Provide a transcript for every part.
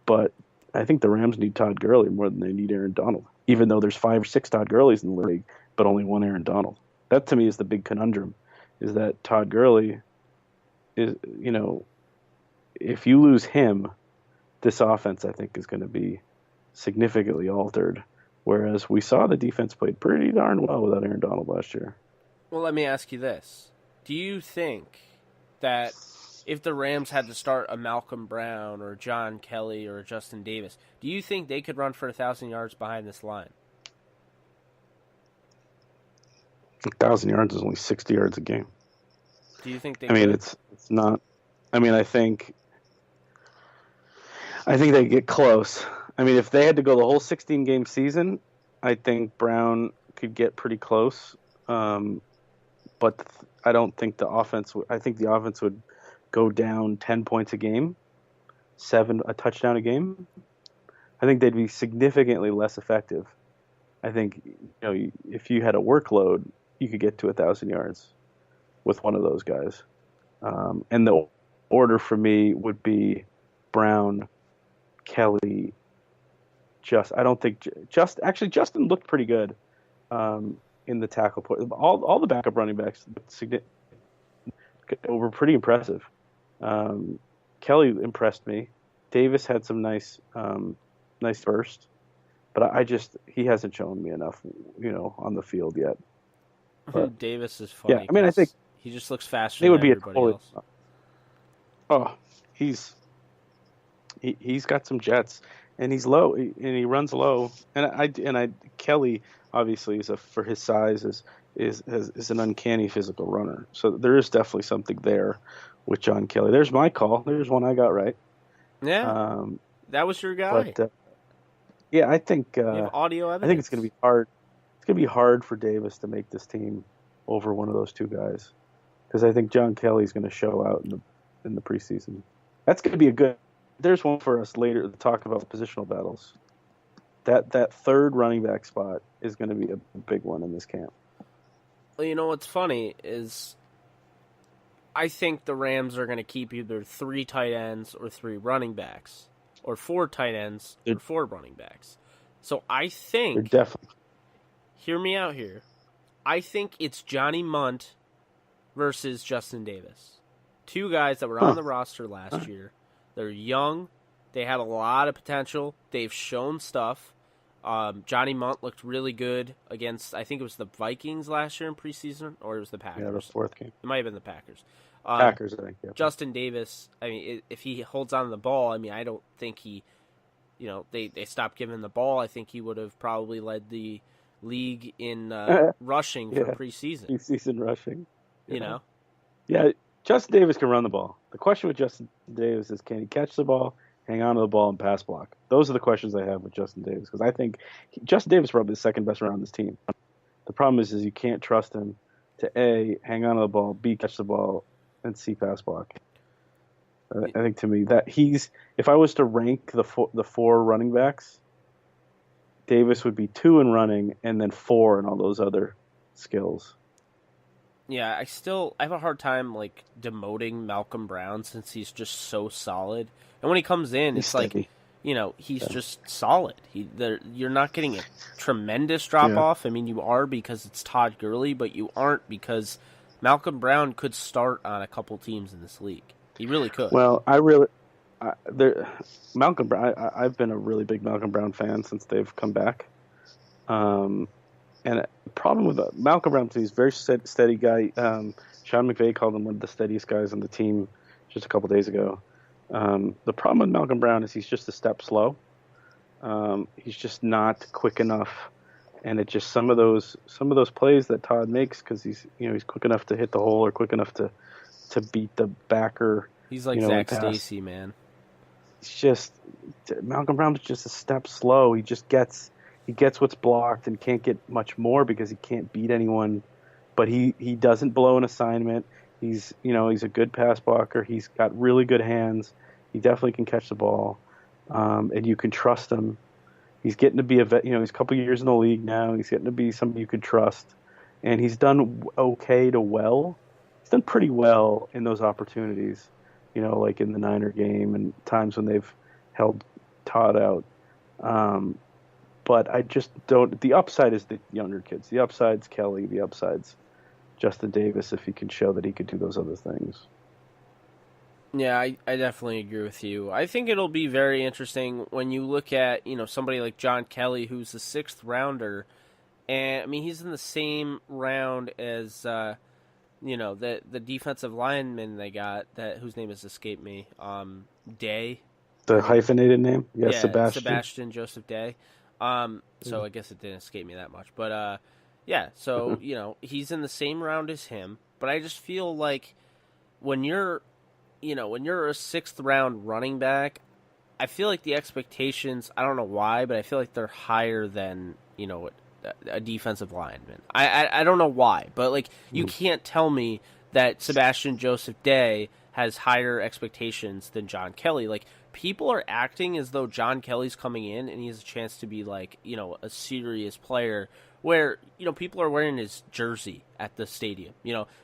But I think the Rams need Todd Gurley more than they need Aaron Donald, even though there's 5 or 6 Todd Gurleys in the league, but only one Aaron Donald. That to me is the big conundrum, is that Todd Gurley is, if you lose him, this offense I think is going to be significantly altered. Whereas we saw the defense played pretty darn well without Aaron Donald last year. Well, let me ask you this. Do you think that if the Rams had to start a Malcolm Brown or John Kelly or Justin Davis, do you think they could run for 1,000 yards behind this line? 1,000 yards is only 60 yards a game. Do you think they could? It's not. I think they get close. If they had to go the whole 16-game season, I think Brown could get pretty close. But I don't think the offense. I think the offense would go down 10 points a game, a touchdown a game. I think they'd be significantly less effective. I think if you had a workload, you could get to 1,000 yards with one of those guys. And the order for me would be Brown, Kelly. I don't think Justin looked pretty good in the tackle point. All the backup running backs were pretty impressive. Kelly impressed me. Davis had some nice burst, but he hasn't shown me enough, on the field yet. But, Davis is funny. Yeah, I think he just looks faster than everybody else. Oh, he's got some jets, and he's low, and he runs low. And Kelly obviously for his size is an uncanny physical runner. So there is definitely something there with John Kelly. There's my call. There's one I got right. Yeah, that was your guy. But, I think you have audio evidence. I think it's going to be hard. It's going to be hard for Davis to make this team over one of those two guys, because I think John Kelly's going to show out in the preseason. That's going to be a good. There's one for us later to talk about positional battles. That third running back spot is going to be a big one in this camp. Well, what's funny is I think the Rams are going to keep either 3 tight ends or 3 running backs, or 4 tight ends or 4 running backs. So I think, definitely. Hear me out here. I think it's Johnny Munt versus Justin Davis. 2 guys that were on the roster last year. They're young. They had a lot of potential. They've shown stuff. Johnny Munt looked really good against, I think it was the Vikings last year in preseason, or it was the Packers. Yeah, the 4th game. It might have been the Packers. Packers, I think. Yeah. Justin Davis, if he holds on to the ball, I don't think he, they stopped giving him the ball. I think he would have probably led the league in rushing for preseason. Preseason rushing. Yeah, Justin Davis can run the ball. The question with Justin Davis is, can he catch the ball, hang on to the ball, and pass block? Those are the questions I have with Justin Davis, because I think Justin Davis is probably the second best runner on this team. The problem is you can't trust him to A, hang on to the ball, B, catch the ball, and C, pass block. I think to me that if I was to rank the 4 running backs, Davis would be 2 in running and then 4 in all those other skills. Yeah, I have a hard time demoting Malcolm Brown, since he's just so solid. And when he comes in, it's steady. He's just solid. You're not getting a tremendous drop off. You are because it's Todd Gurley, but you aren't because Malcolm Brown could start on a couple teams in this league. He really could. Well, Malcolm Brown. I've been a really big Malcolm Brown fan since they've come back. And the problem with Malcolm Brown, he's a very steady guy. Sean McVay called him one of the steadiest guys on the team just a couple days ago. The problem with Malcolm Brown is he's just a step slow. He's just not quick enough, and it just some of those plays that Todd makes, because he's quick enough to hit the hole or quick enough to beat the backer. He's like Zach Stacy, man. It's just Malcolm Brown's just a step slow. He gets what's blocked and can't get much more because he can't beat anyone. But he doesn't blow an assignment. He's a good pass blocker. He's got really good hands. He definitely can catch the ball, and you can trust him. He's getting to be a vet. He's a couple years in the league now. He's getting to be somebody you could trust, and he's done okay to well. He's done pretty well in those opportunities. Like in the Niner game and times when they've held Todd out. But I just don't. The upside is the younger kids. The upside's Kelly. The upside's Justin Davis if he can show that he could do those other things. Yeah, I definitely agree with you. I think it'll be very interesting when you look at, somebody like John Kelly, who's the 6th rounder. And, I mean, he's in the same round as, the defensive lineman they got, whose name has escaped me, Day. The hyphenated name? Yes, yeah, Sebastian Joseph Day. So I guess it didn't escape me that much. But, so, he's in the same round as him. But I just feel like when you're a 6th round running back, I feel like the expectations, I don't know why, but I feel like they're higher than, a defensive lineman. I don't know why, but like you can't tell me that Sebastian Joseph Day has higher expectations than John Kelly. Like people are acting as though John Kelly's coming in and he has a chance to be like, a serious player where, people are wearing his jersey at the stadium,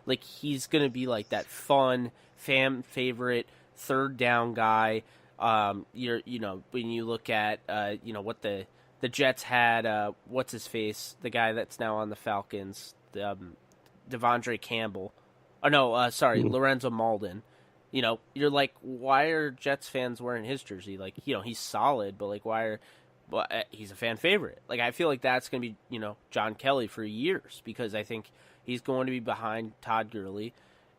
like he's going to be like that fun fan favorite 3rd down guy. When you look at, what the Jets had, what's his face, the guy that's now on the Falcons, Devondre Campbell. Oh, no, Lorenzo Malden. You're like, why are Jets fans wearing his jersey? Like, he's solid, but like, why are... Well, he's a fan favorite. Like, I feel like that's going to be, John Kelly for years because I think he's going to be behind Todd Gurley,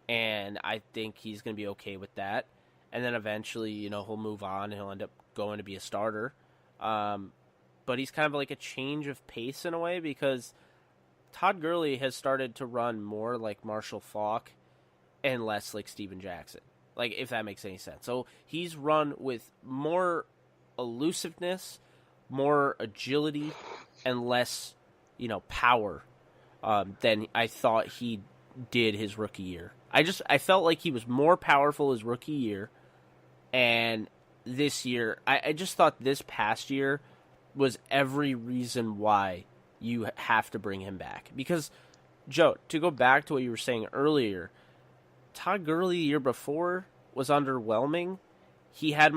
and I think he's going to be okay with that. And then eventually, he'll move on and he'll end up going to be a starter. But he's kind of like a change of pace in a way because Todd Gurley has started to run more like Marshall Faulk and less like Steven Jackson. Like, if that makes any sense. So he's run with more elusiveness, more agility, and less, power than I thought he did his rookie year. I felt like he was more powerful his rookie year, and this year, I just thought this past year was every reason why you have to bring him back. Because, Joe, to go back to what you were saying earlier, Todd Gurley the year before was underwhelming. I had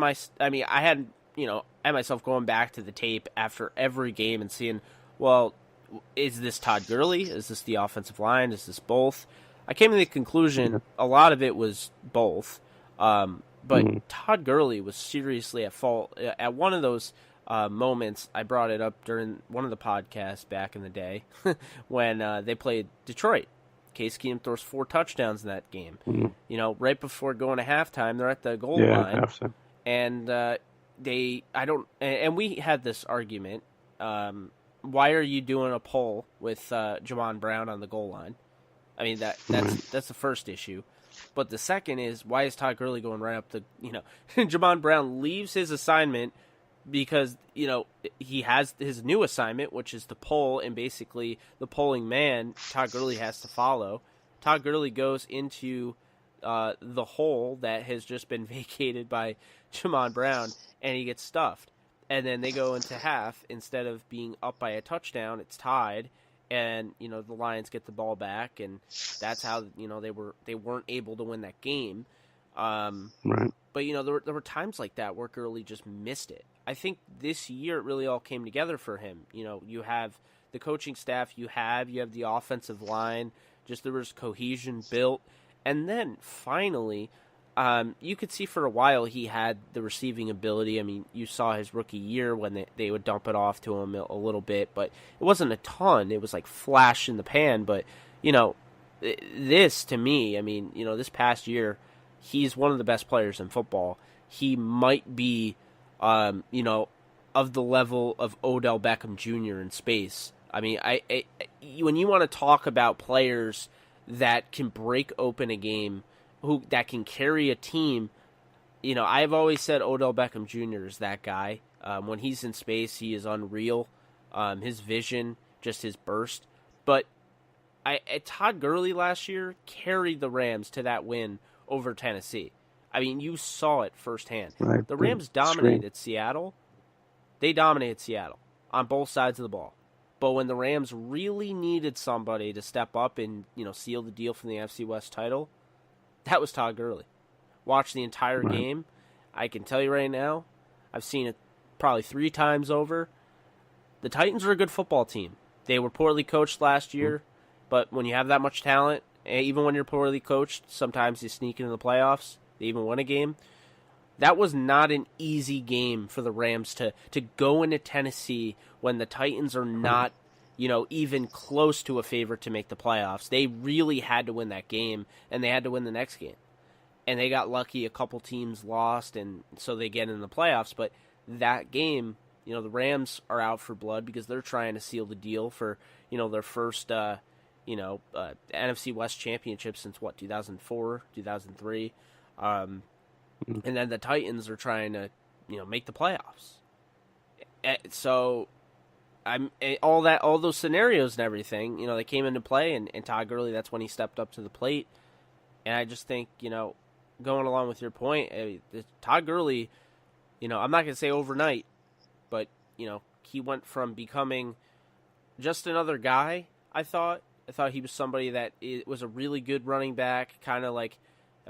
myself going back to the tape after every game and seeing, well, is this Todd Gurley? Is this the offensive line? Is this both? I came to the conclusion a lot of it was both. But Todd Gurley was seriously at fault. At one of those moments, I brought it up during one of the podcasts back in the day when they played Detroit. Case Keenum throws 4 touchdowns in that game. Right before going to halftime, they're at the goal line, and and we had this argument. Why are you doing a poll with Jamon Brown on the goal line? I mean that's the first issue. But the second is, why is Todd Gurley going right up to, Jamon Brown leaves his assignment because, he has his new assignment, which is the poll, and basically the polling man, Todd Gurley, has to follow. Todd Gurley goes into the hole that has just been vacated by Jamon Brown, and he gets stuffed. And then they go into half. Instead of being up by a touchdown, it's tied. And the Lions get the ball back, and that's how they weren't able to win that game. Right. But there were times like that where Gurley just missed it. I think this year it really all came together for him. You have the coaching staff, you have the offensive line. Just there was cohesion built, and then finally, you could see for a while he had the receiving ability. I mean, you saw his rookie year when they would dump it off to him a little bit, but it wasn't a ton. It was like flash in the pan. But, this to me, I mean, this past year, he's one of the best players in football. He might be, of the level of Odell Beckham Jr. in space. I mean, when you want to talk about players that can break open a game, that can carry a team, I've always said Odell Beckham Jr. is that guy. When he's in space, he is unreal. His vision, just his burst. But Todd Gurley last year carried the Rams to that win over Tennessee. I mean, you saw it firsthand. Right. The Rams dominated Seattle. They dominated Seattle on both sides of the ball. But when the Rams really needed somebody to step up and, seal the deal for the NFC West title, that was Todd Gurley. Watch the entire game. I can tell you right now, I've seen it probably 3 times over. The Titans are a good football team. They were poorly coached last year, but when you have that much talent, even when you're poorly coached, sometimes you sneak into the playoffs. They even win a game. That was not an easy game for the Rams to go into Tennessee when the Titans are not, even close to a favorite to make the playoffs. They really had to win that game, and they had to win the next game. And they got lucky. A couple teams lost, and so they get in the playoffs. But that game, the Rams are out for blood because they're trying to seal the deal for, their first, NFC West championship since, 2004, 2003. And then the Titans are trying to, make the playoffs. So, all those scenarios and everything, they came into play, and Todd Gurley, that's when he stepped up to the plate. And I just think, going along with your point, Todd Gurley, I'm not going to say overnight, but, he went from becoming just another guy, I thought he was somebody that was a really good running back, kind of like,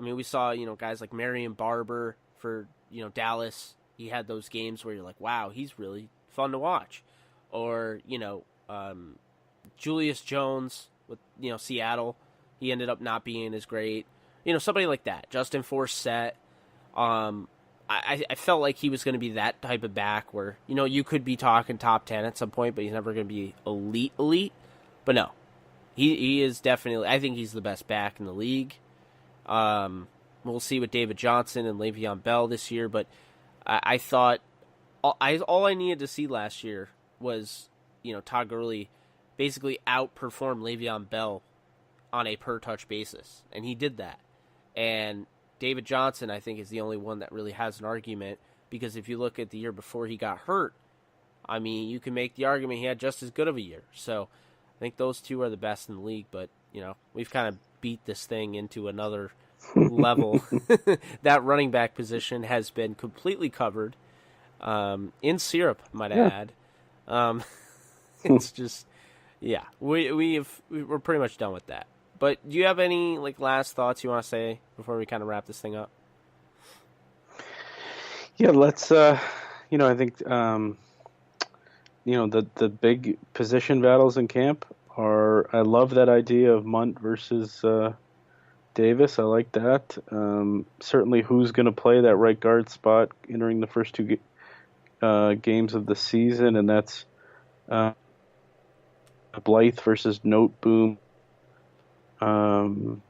we saw, guys like Marion Barber for, Dallas. He had those games where you're like, wow, he's really fun to watch. Or, Julius Jones with, Seattle. He ended up not being as great. Somebody like that. Justin Forsett. I felt like he was going to be that type of back where, you could be talking top 10 at some point, but he's never going to be elite. But no, he is definitely, I think he's the best back in the league. We'll see with David Johnson and Le'Veon Bell this year, but I thought all I needed to see last year was, Todd Gurley basically outperform Le'Veon Bell on a per-touch basis, and he did that. And David Johnson, I think, is the only one that really has an argument, because if you look at the year before he got hurt, you can make the argument he had just as good of a year. So I think those two are the best in the league, but, we've kind of beat this thing into another level. That running back position has been completely covered in syrup, might I add. It's just, we're pretty much done with that. But do you have any last thoughts you want to say before we kind of wrap this thing up? Yeah, let's. I think the big position battles in camp are. I love that idea of Munt versus Davis. I like that. Certainly, who's going to play that right guard spot entering the first two games of the season, and that's Blythe versus Noteboom. And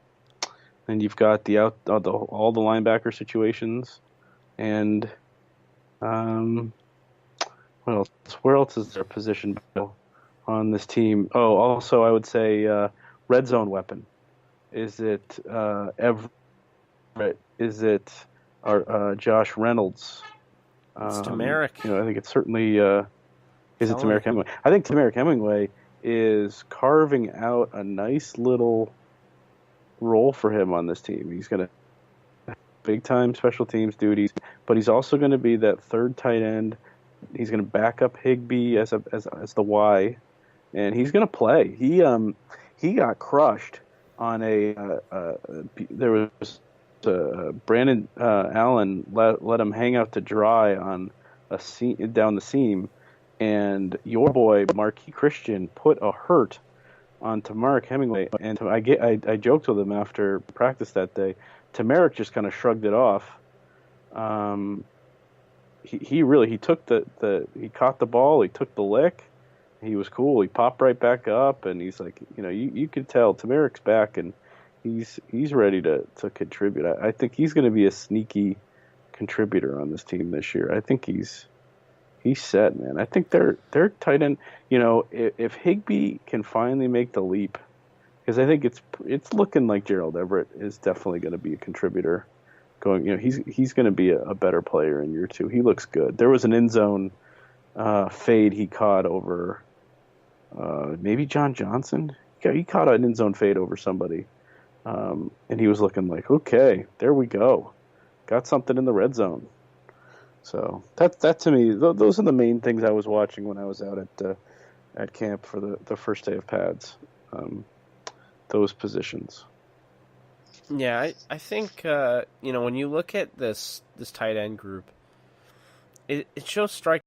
you've got all the linebacker situations, and what else? Where else is there a position battle on this team? Oh, also I would say red zone weapon. Is it Everett? Is it Josh Reynolds? It's Tamarick. I think it's certainly. Is it Tamarick Hemingway? I think Tamarick Hemingway is carving out a nice little role for him on this team. He's going to big time special teams duties, but he's also going to be that third tight end. He's going to back up Higbee as the Y, and he's going to play. He got crushed on there was Brandon Allen let him hang out to dry on a seam, down the seam, and your boy Marquis Christian put a hurt on Tamarick Hemingway, and I joked with him after practice that day. Tamarick just kind of shrugged it off. He took he caught the ball, he took the lick, he was cool. He popped right back up, and he's like, you could tell Tamarick's back, and he's ready to contribute. I think he's going to be a sneaky contributor on this team this year. I think he's set, man. I think they're tight end. If Higbee can finally make the leap, because I think it's looking like Gerald Everett is definitely going to be a contributor. He's going to be a better player in year two. He looks good. There was an end zone fade he caught over maybe John Johnson. He caught an end zone fade over somebody, and he was looking like, okay, there we go, got something in the red zone. So that to me, those are the main things I was watching when I was out at camp for the first day of pads. Those positions. Yeah, I think when you look at this tight end group, it shows strike